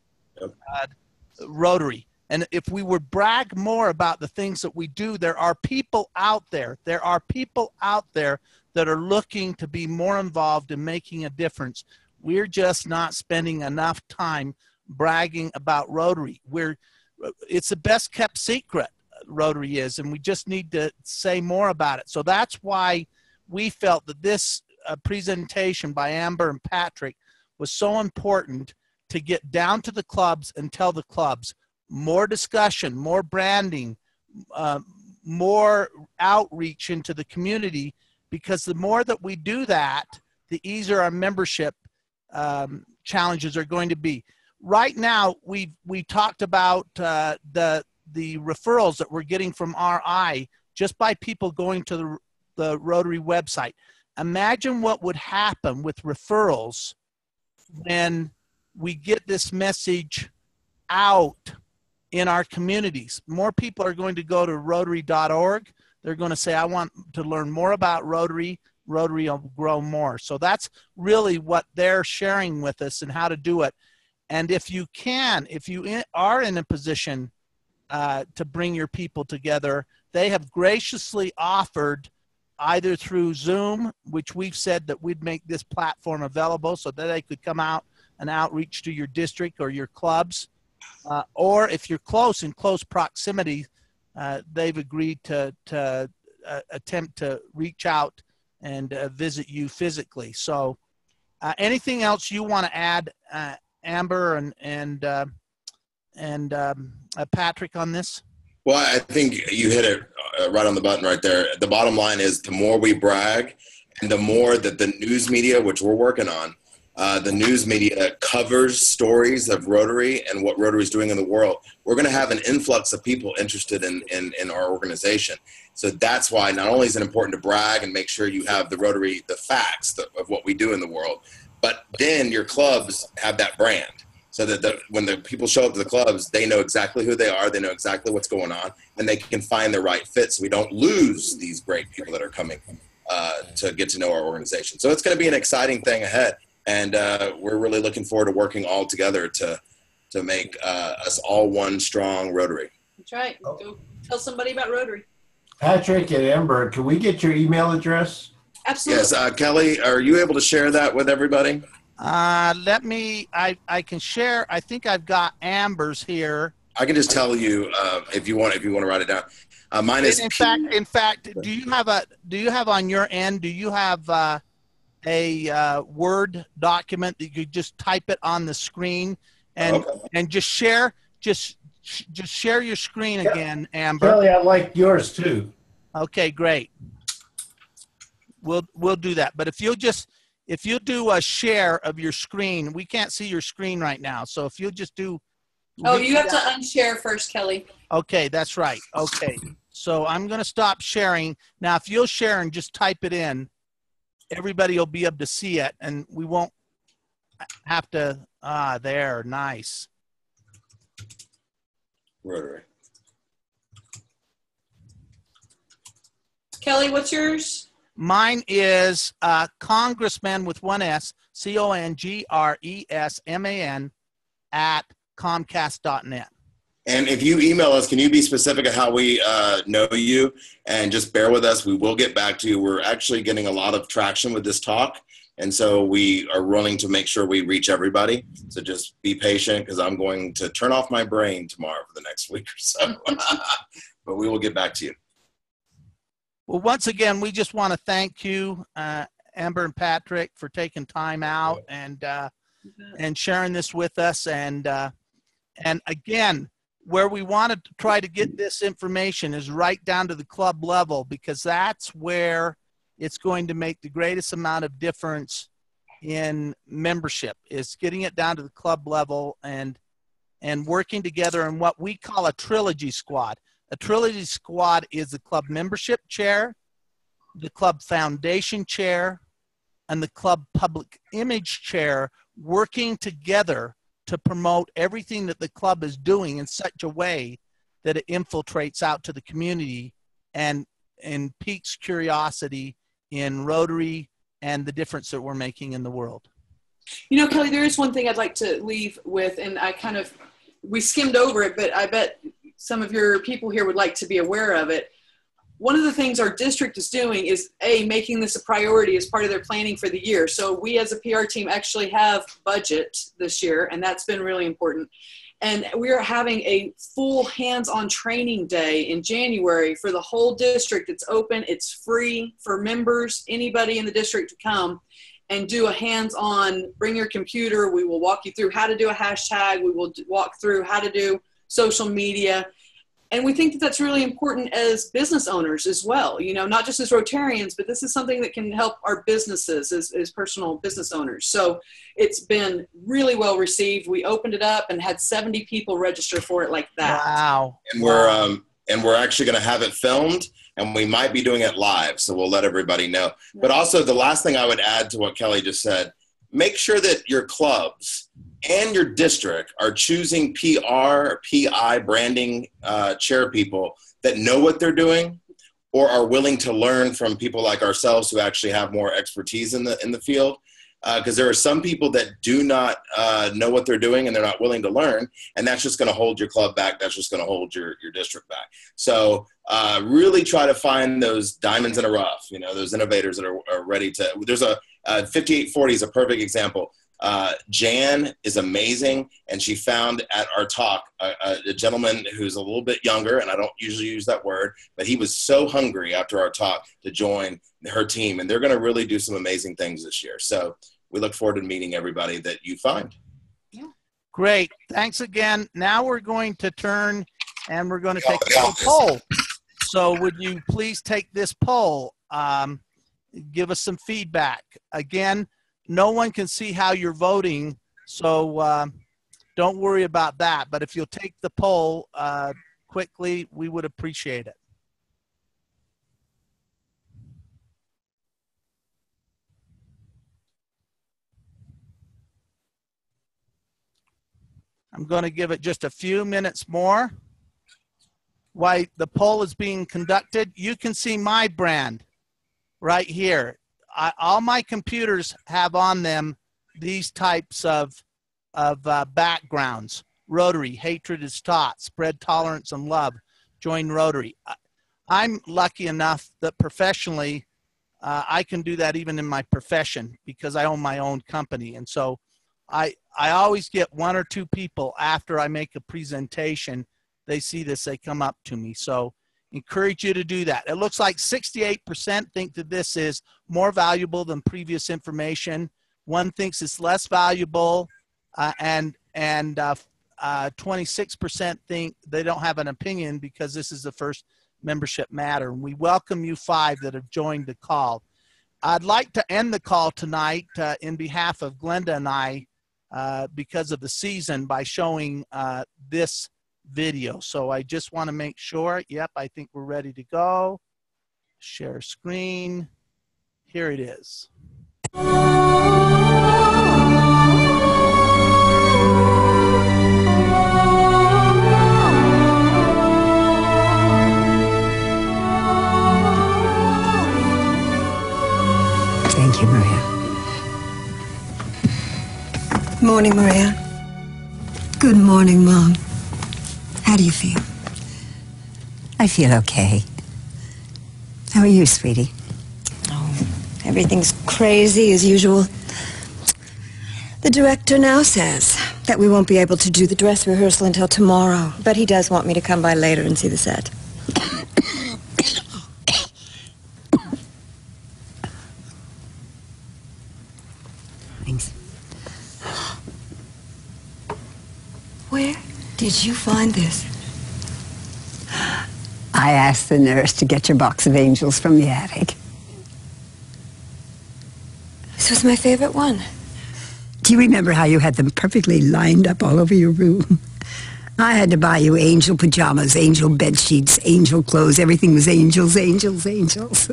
S1: Rotary. And if we would brag more about the things that we do, there are people out there. There are people out there that are looking to be more involved in making a difference. We're just not spending enough time bragging about Rotary. It's the best kept secret, Rotary is, and we just need to say more about it. So that's why we felt that this presentation by Amber and Patrick was so important to get down to the clubs and tell the clubs more discussion, more branding, more outreach into the community, because the more that we do that, the easier our membership challenges are going to be. Right now, we talked about the referrals that we're getting from RI just by people going to the Rotary website. Imagine what would happen with referrals when we get this message out in our communities. More people are going to go to Rotary.org. They're going to say, I want to learn more about Rotary. Rotary will grow more. So that's really what they're sharing with us and how to do it. And if you are in a position to bring your people together, they have graciously offered, either through Zoom, which we've said that we'd make this platform available so that they could come out and outreach to your district or your clubs, or if you're in close proximity, they've agreed to attempt to reach out and visit you physically. So anything else you want to add, Amber and Patrick, on this?
S5: Well, I think you hit it right on the button right there. The bottom line is the more we brag and the more that the news media, which we're working on, the news media covers stories of Rotary and what Rotary is doing in the world, we're going to have an influx of people interested in our organization. So that's why not only is it important to brag and make sure you have the Rotary, the facts of what we do in the world, but then your clubs have that brand. So that when the people show up to the clubs, they know exactly who they are, they know exactly what's going on, and they can find the right fit so we don't lose these great people that are coming to get to know our organization. So it's going to be an exciting thing ahead, and we're really looking forward to working all together to make us all one strong Rotary.
S4: That's right. Go tell somebody about Rotary.
S3: Patrick and Amber, can we get your email address?
S4: Absolutely.
S5: Yes, Kelly, are you able to share that with everybody?
S1: I can share. I think I've got Amber's here.
S5: I can just tell you if you want to write it down. Mine is
S1: in fact, do you have on your end, do you have a Word document that you could just type it on the screen and just share share your screen again, Amber?
S3: Kelly, I like yours too.
S1: Okay, great. We'll do that. But if you'll do a share of your screen, we can't see your screen right now. So if you'll just do.
S4: Oh, you have to unshare first, Kelly.
S1: Okay, that's right. Okay. So I'm going to stop sharing. Now, if you'll share and just type it in, everybody will be able to see it and we won't have to, there, nice.
S5: Rotary.
S4: Kelly, what's yours?
S1: Mine is Congressman with one S, CONGRESMAN at Comcast.net.
S5: And if you email us, can you be specific of how we know you? And just bear with us. We will get back to you. We're actually getting a lot of traction with this talk. And so we are willing to make sure we reach everybody. So just be patient because I'm going to turn off my brain tomorrow for the next week or so. But we will get back to you.
S1: Well, once again, we just want to thank you, Amber and Patrick, for taking time out and sharing this with us. And again, where we wanted to try to get this information is right down to the club level, because that's where it's going to make the greatest amount of difference in membership, is getting it down to the club level and working together in what we call a trilogy squad. A trilogy squad is the club membership chair, the club foundation chair, and the club public image chair, working together to promote everything that the club is doing in such a way that it infiltrates out to the community and piques curiosity in Rotary and the difference that we're making in the world.
S4: You know, Kelly, there is one thing I'd like to leave with, and we skimmed over it, but I bet some of your people here would like to be aware of it. One of the things our district is doing is making this a priority as part of their planning for the year. So we as a PR team actually have budget this year, and that's been really important. And we are having a full hands-on training day in January for the whole district. It's open, it's free for members, anybody in the district to come and do a hands-on, bring your computer. We will walk you through how to do a hashtag. We will walk through how to do social media. And we think that that's really important as business owners as well, you know, not just as Rotarians, but this is something that can help our businesses as personal business owners. So it's been really well received. We opened it up and had 70 people register for it like that.
S1: Wow.
S5: And we're actually going to have it filmed, and we might be doing it live. So we'll let everybody know. But also the last thing I would add to what Kelly just said, make sure that your clubs and your district are choosing PR or PI branding chair people that know what they're doing or are willing to learn from people like ourselves who actually have more expertise in the field. Because there are some people that do not know what they're doing and they're not willing to learn, and that's just going to hold your club back. That's just going to hold your district back. So really try to find those diamonds in a rough, you know, those innovators that are ready to. There's a 5840 is a perfect example. Jan is amazing, and she found at our talk a gentleman who's a little bit younger, and I don't usually use that word, but he was so hungry after our talk to join her team, and they're going to really do some amazing things this year. So we look forward to meeting everybody that you find.
S1: Great. Thanks again. Now we're going to turn and we're going to take a poll. So would you please take this poll? Give us some feedback. Again, no one can see how you're voting, so don't worry about that. But if you'll take the poll quickly, we would appreciate it. I'm going to give it just a few minutes more. While the poll is being conducted, you can see my brand right here. All my computers have on them these types of backgrounds. Rotary, hatred is taught, spread tolerance and love, join Rotary. I'm lucky enough that professionally, I can do that even in my profession because I own my own company. And so I always get one or two people after I make a presentation, they see this, they come up to me. So encourage you to do that. It looks like 68% think that this is more valuable than previous information. One thinks it's less valuable, and 26% think they don't have an opinion because this is the first membership matter. And we welcome you 5 that have joined the call. I'd like to end the call tonight in behalf of Glenda and I because of the season by showing this video. So I just want to make sure, yep, I think we're ready to go. Share screen. Here it is.
S7: Thank you, Maria. Morning, Maria. Good morning, Mom. How do you feel? I feel okay. How are you, sweetie? Oh, everything's crazy as usual. The director now says that we won't be able to do the dress rehearsal until tomorrow, but he does want me to come by later and see the set. Thanks. Where did you find this? I asked the nurse to get your box of angels from the attic. This was my favorite one. Do you remember how you had them perfectly lined up all over your room? I had to buy you angel pajamas, angel bed sheets, angel clothes. Everything was angels, angels, angels.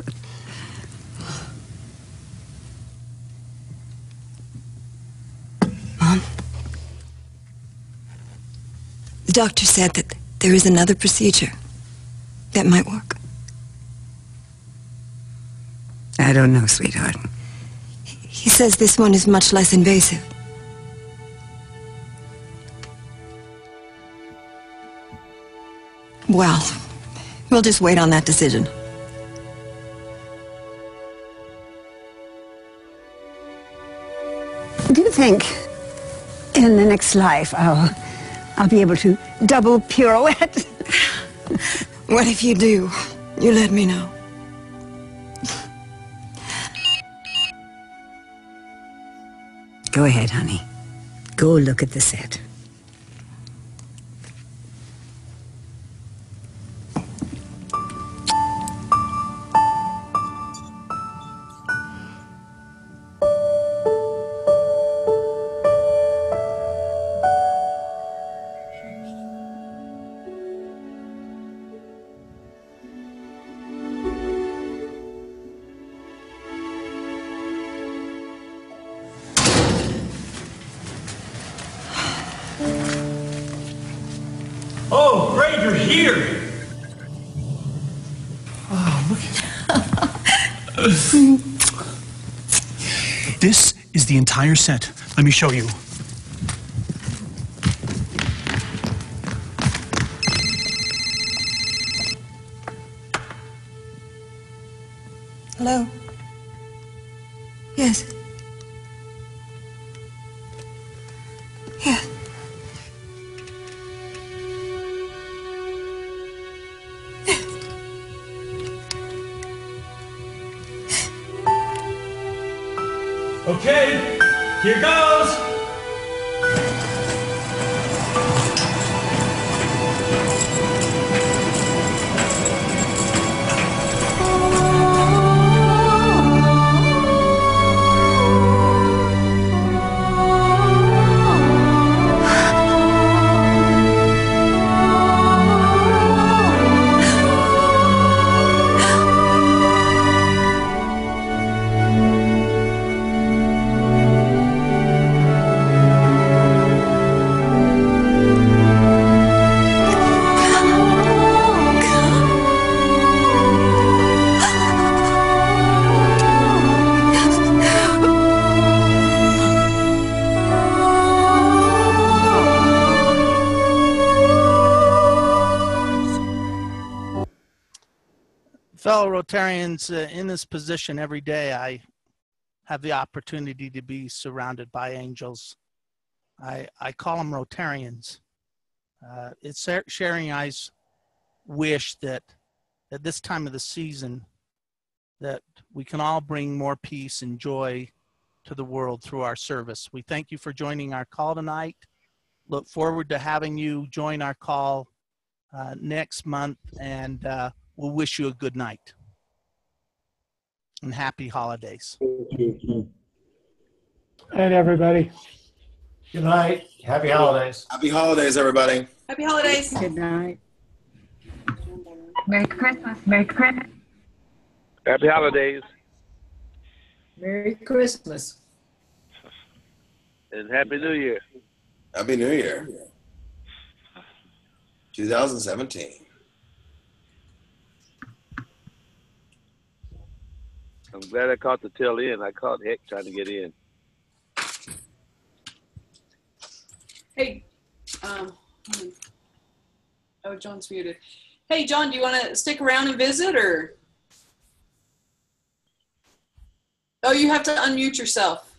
S7: Mom? The doctor said that there is another procedure that might work. I don't know, sweetheart. He says this one is much less invasive. Well, we'll just wait on that decision. Do you think in the next life I'll be able to double pirouette.
S8: What if you do? You let me know.
S7: Go ahead, honey. Go look at the set.
S9: Oh, great, you're here! Oh, look at This is the entire set. Let me show you.
S8: Hello? Yes. Yeah.
S9: Okay, here goes!
S1: Fellow Rotarians, in this position every day, I have the opportunity to be surrounded by angels. I call them Rotarians. It's Sherry and I's wish that at this time of the season that we can all bring more peace and joy to the world through our service. We thank you for joining our call tonight. Look forward to having you join our call next month, and we'll wish you a good night and happy holidays.
S10: Good night, everybody.
S3: Good night. Happy holidays.
S5: Happy holidays, everybody.
S4: Happy holidays.
S2: Good night.
S11: Merry Christmas. Merry Christmas.
S12: Happy holidays.
S2: Merry Christmas.
S12: And Happy New Year.
S5: Happy New Year. 2017.
S12: I'm glad I caught the tail end. I caught heck trying to get in.
S4: Hey, oh, John's muted. Hey, John, do you want to stick around and visit, or? Oh, you have to unmute yourself.